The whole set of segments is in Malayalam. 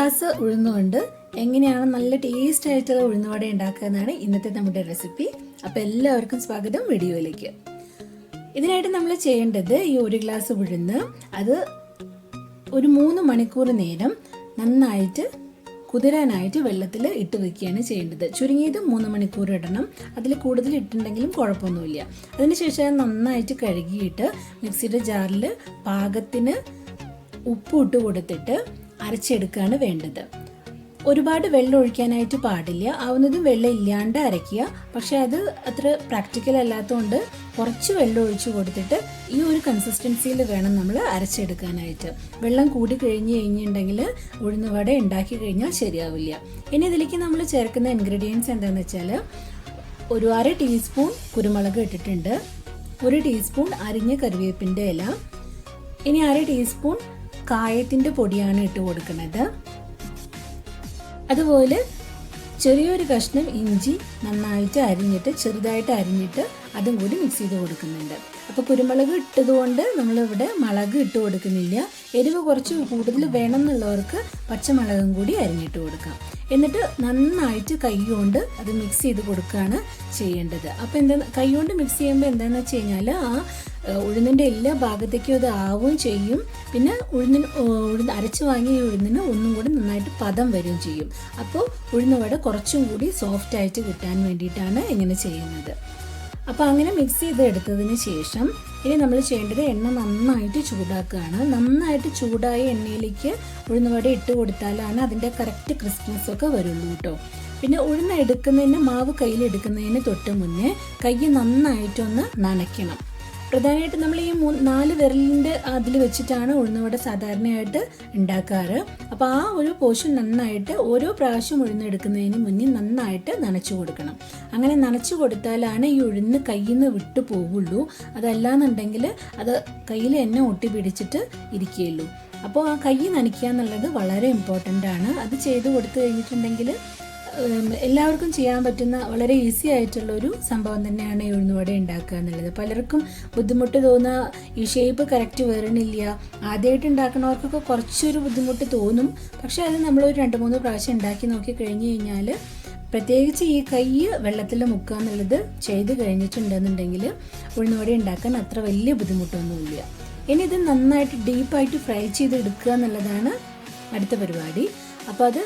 ഗ്ലാസ് ഉഴുന്നുകൊണ്ട് എങ്ങനെയാണ് നല്ല ടേസ്റ്റ് ആയിട്ടുള്ള ഉഴുന്നുവട ഉണ്ടാക്കുക എന്നാണ് ഇന്നത്തെ നമ്മുടെ റെസിപ്പി. അപ്പോൾ എല്ലാവർക്കും സ്വാഗതം വീഡിയോയിലേക്ക്. ഇതിനായിട്ട് നമ്മൾ ചെയ്യേണ്ടത് ഈ 1 ഗ്ലാസ് ഉഴുന്ന് അത് ഒരു 3 മണിക്കൂർ നേരം നന്നായിട്ട് കുതിരാനായിട്ട് വെള്ളത്തിൽ ഇട്ട് വെക്കുകയാണ് ചെയ്യേണ്ടത്. ചുരുങ്ങിയത് 3 മണിക്കൂർ ഇടണം. അതിൽ കൂടുതൽ ഇട്ടുണ്ടെങ്കിലും കുഴപ്പമൊന്നുമില്ല. അതിനുശേഷം നന്നായിട്ട് കഴുകിയിട്ട് മിക്സിയുടെ ജാറിൽ പാകത്തിന് ഉപ്പ് ഇട്ട് കൊടുത്തിട്ട് അരച്ചെടുക്കുകയാണ് വേണ്ടത്. ഒരുപാട് വെള്ളം ഒഴിക്കാനായിട്ട് പാടില്ല. ആവുന്നതും വെള്ളം ഇല്ലാണ്ട് അരയ്ക്കുക. പക്ഷെ അത് അത്ര പ്രാക്ടിക്കൽ അല്ലാത്തതുകൊണ്ട് കുറച്ച് വെള്ളം ഒഴിച്ചു കൊടുത്തിട്ട് ഈ ഒരു കൺസിസ്റ്റൻസിയിൽ വേണം നമ്മൾ അരച്ചെടുക്കാനായിട്ട്. വെള്ളം കൂടി കഴിഞ്ഞിട്ടുണ്ടെങ്കിൽ ഉഴുന്നുവട ഉണ്ടാക്കി കഴിഞ്ഞാൽ ശരിയാവില്ല. ഇനി ഇതിലേക്ക് നമ്മൾ ചേർക്കുന്ന ഇൻഗ്രീഡിയൻസ് എന്താണെന്ന് വെച്ചാൽ ഒരു 1/2 ടീസ്പൂൺ കുരുമുളക് ഇട്ടിട്ടുണ്ട്, 1 ടീസ്പൂൺ അരിഞ്ഞ കറിവേപ്പിൻ്റെ ഇല, ഇനി 1/2 ടീസ്പൂൺ കായത്തിൻ്റെ പൊടിയാണ് ഇട്ട് കൊടുക്കുന്നത്. അതുപോലെ ചെറിയൊരു കഷ്ണം ഇഞ്ചി നന്നായിട്ട് അരിഞ്ഞിട്ട് ചെറുതായിട്ട് അരിഞ്ഞിട്ട് അതും കൂടി മിക്സ് ചെയ്ത് കൊടുക്കുന്നുണ്ട്. അപ്പോൾ കുരുമുളക് ഇട്ടതുകൊണ്ട് നമ്മളിവിടെ മുളക് ഇട്ട് കൊടുക്കുന്നില്ല. എരിവ് കുറച്ച് കൂടുതൽ വേണം എന്നുള്ളവർക്ക് പച്ചമുളകും കൂടി അരിഞ്ഞിട്ട് കൊടുക്കാം. എന്നിട്ട് നന്നായിട്ട് കൈ കൊണ്ട് അത് മിക്സ് ചെയ്ത് കൊടുക്കുകയാണ് ചെയ്യേണ്ടത്. അപ്പോൾ കൈ കൊണ്ട് മിക്സ് ചെയ്യുമ്പോൾ എന്താണെന്ന് വെച്ച് കഴിഞ്ഞാൽ ആ ഉഴുന്നിൻ്റെ എല്ലാ ഭാഗത്തേക്കും അത് ആവുകയും ചെയ്യും. പിന്നെ ഉഴുന്ന് അരച്ച് വാങ്ങിയ ഉഴുന്നിന് ഒന്നും കൂടി നന്നായിട്ട് പദം വരികയും ചെയ്യും. അപ്പോൾ ഉഴുന്നുവട കുറച്ചും കൂടി സോഫ്റ്റ് ആയിട്ട് കിട്ടാൻ വേണ്ടിയിട്ടാണ് ഇങ്ങനെ ചെയ്യുന്നത്. അപ്പോൾ അങ്ങനെ മിക്സ് ചെയ്ത് എടുത്തതിന് ശേഷം ഇനി നമ്മൾ ചെയ്യേണ്ടത് എണ്ണ നന്നായിട്ട് ചൂടാക്കുകയാണ്. നന്നായിട്ട് ചൂടായ എണ്ണയിലേക്ക് ഉഴുന്നുവട ഇട്ട് കൊടുത്താലാണ് അതിൻ്റെ കറക്റ്റ് ക്രിസ്പിനെസ് ഒക്കെ വരുള്ളൂ കേട്ടോ. പിന്നെ ഉഴുന്ന് എടുക്കുന്നതിന് മാവ് കയ്യിലെടുക്കുന്നതിന് തൊട്ട് മുന്നേ കൈ നന്നായിട്ടൊന്ന് നനയ്ക്കണം. പ്രധാനമായിട്ട് നമ്മൾ ഈ 4 വിരലിൻ്റെ അതിൽ വെച്ചിട്ടാണ് ഉഴുന്നുവട സാധാരണയായിട്ട് ഉണ്ടാക്കാറ്. അപ്പോൾ ആ ഒരു പോർഷൻ നന്നായിട്ട് ഓരോ പ്രാവശ്യം ഉഴുന്നെടുക്കുന്നതിന് മുന്നേ നന്നായിട്ട് നനച്ചു കൊടുക്കണം. അങ്ങനെ നനച്ചു കൊടുത്താലാണ് ഈ ഉഴുന്ന് കയ്യിൽ നിന്ന് വിട്ടു പോവുള്ളൂ. അതല്ലാന്നുണ്ടെങ്കിൽ അത് കയ്യിൽ എന്നെ ഒട്ടി പിടിച്ചിട്ട് ഇരിക്കുകയുള്ളൂ. അപ്പോൾ ആ കൈ നനയ്ക്കുക എന്നുള്ളത് വളരെ ഇമ്പോർട്ടൻ്റ് ആണ്. അത് ചെയ്ത് കൊടുത്തു കഴിഞ്ഞിട്ടുണ്ടെങ്കിൽ എല്ലാവർക്കും ചെയ്യാൻ പറ്റുന്ന വളരെ ഈസി ആയിട്ടുള്ളൊരു സംഭവം തന്നെയാണ് ഈ ഉഴുന്നുവട ഉണ്ടാക്കുക എന്നുള്ളത്. പലർക്കും ബുദ്ധിമുട്ട് തോന്നുക ഈ ഷേപ്പ് കറക്റ്റ് വരണില്ല. ആദ്യമായിട്ട് ഉണ്ടാക്കുന്നവർക്കൊക്കെ കുറച്ചൊരു ബുദ്ധിമുട്ട് തോന്നും. പക്ഷേ അത് നമ്മളൊരു 2-3 പ്രാവശ്യം ഉണ്ടാക്കി നോക്കി കഴിഞ്ഞ് കഴിഞ്ഞാൽ പ്രത്യേകിച്ച് ഈ കൈ വെള്ളത്തിൽ മുക്കുക എന്നുള്ളത് ചെയ്ത് കഴിഞ്ഞിട്ടുണ്ടെന്നുണ്ടെങ്കിൽ ഉഴുന്നുവട ഉണ്ടാക്കാൻ അത്ര വലിയ ബുദ്ധിമുട്ടൊന്നുമില്ല. ഇനി ഇത് നന്നായിട്ട് ഡീപ്പായിട്ട് ഫ്രൈ ചെയ്തെടുക്കുക എന്നുള്ളതാണ് അടുത്ത പരിപാടി. അപ്പോൾ അത്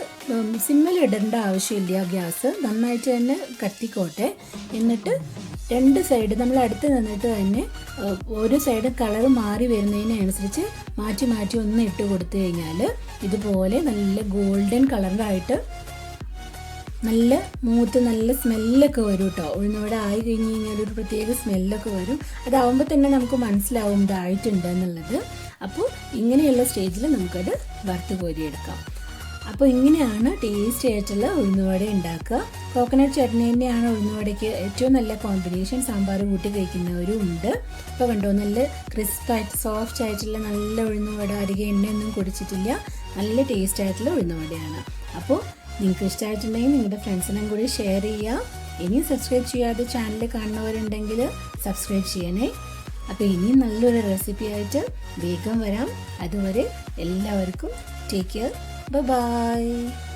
സിമ്മിൽ ഇടേണ്ട ആവശ്യമില്ല. ഗ്യാസ് നന്നായിട്ട് തന്നെ കത്തിക്കോട്ടെ. എന്നിട്ട് 2 സൈഡ് നമ്മൾ അടുത്ത് നിന്നിട്ട് തന്നെ ഓരോ സൈഡ് കളർ മാറി വരുന്നതിനനുസരിച്ച് മാറ്റി മാറ്റി ഒന്ന് ഇട്ട് കൊടുത്തു കഴിഞ്ഞാൽ ഇതുപോലെ നല്ല ഗോൾഡൻ കളറായിട്ട് നല്ല മൂത്ത് നല്ല സ്മെല്ലൊക്കെ വരും കേട്ടോ. ഉഴുന്നുവട ആയി കഴിഞ്ഞ് കഴിഞ്ഞാൽ ഒരു പ്രത്യേക സ്മെല്ലൊക്കെ വരും. അതാവുമ്പോൾ തന്നെ നമുക്ക് മനസ്സിലാവും ഇതായിട്ടുണ്ട് എന്നുള്ളത്. അപ്പോൾ ഇങ്ങനെയുള്ള സ്റ്റേജിൽ നമുക്കത് വറുത്ത് കോരിയെടുക്കാം. അപ്പോൾ ഇങ്ങനെയാണ് ടേസ്റ്റി ആയിട്ടുള്ള ഉഴുന്നുവട ഉണ്ടാക്കുക. കോക്കനട്ട് ചട്നി തന്നെയാണ് ഉഴുന്നുവടയ്ക്ക് ഏറ്റവും നല്ല കോമ്പിനേഷൻ. സാമ്പാർ കൂട്ടി കഴിക്കുന്നവരും ഉണ്ട്. അപ്പോൾ കണ്ടോ, നല്ല ക്രിസ്പായിട്ട് സോഫ്റ്റ് ആയിട്ടുള്ള നല്ല ഉഴുന്നുവട. അധികം എണ്ണയൊന്നും കുടിച്ചിട്ടില്ല. നല്ല ടേസ്റ്റ് ആയിട്ടുള്ള ഉഴുന്നുവടയാണ്. അപ്പോൾ നിങ്ങൾക്ക് ഇഷ്ടമായിട്ടുണ്ടെങ്കിൽ നിങ്ങളുടെ ഫ്രണ്ട്സിനും കൂടി ഷെയർ ചെയ്യുക. ഇനിയും സബ്സ്ക്രൈബ് ചെയ്യാതെ ചാനൽ കാണുന്നവരുണ്ടെങ്കിൽ സബ്സ്ക്രൈബ് ചെയ്യണേ. അപ്പോൾ ഇനിയും നല്ലൊരു റെസിപ്പി ആയിട്ട് വേഗം വരാം. അതുവരെ എല്ലാവർക്കും ടേക്ക് കെയർ. Bye-bye.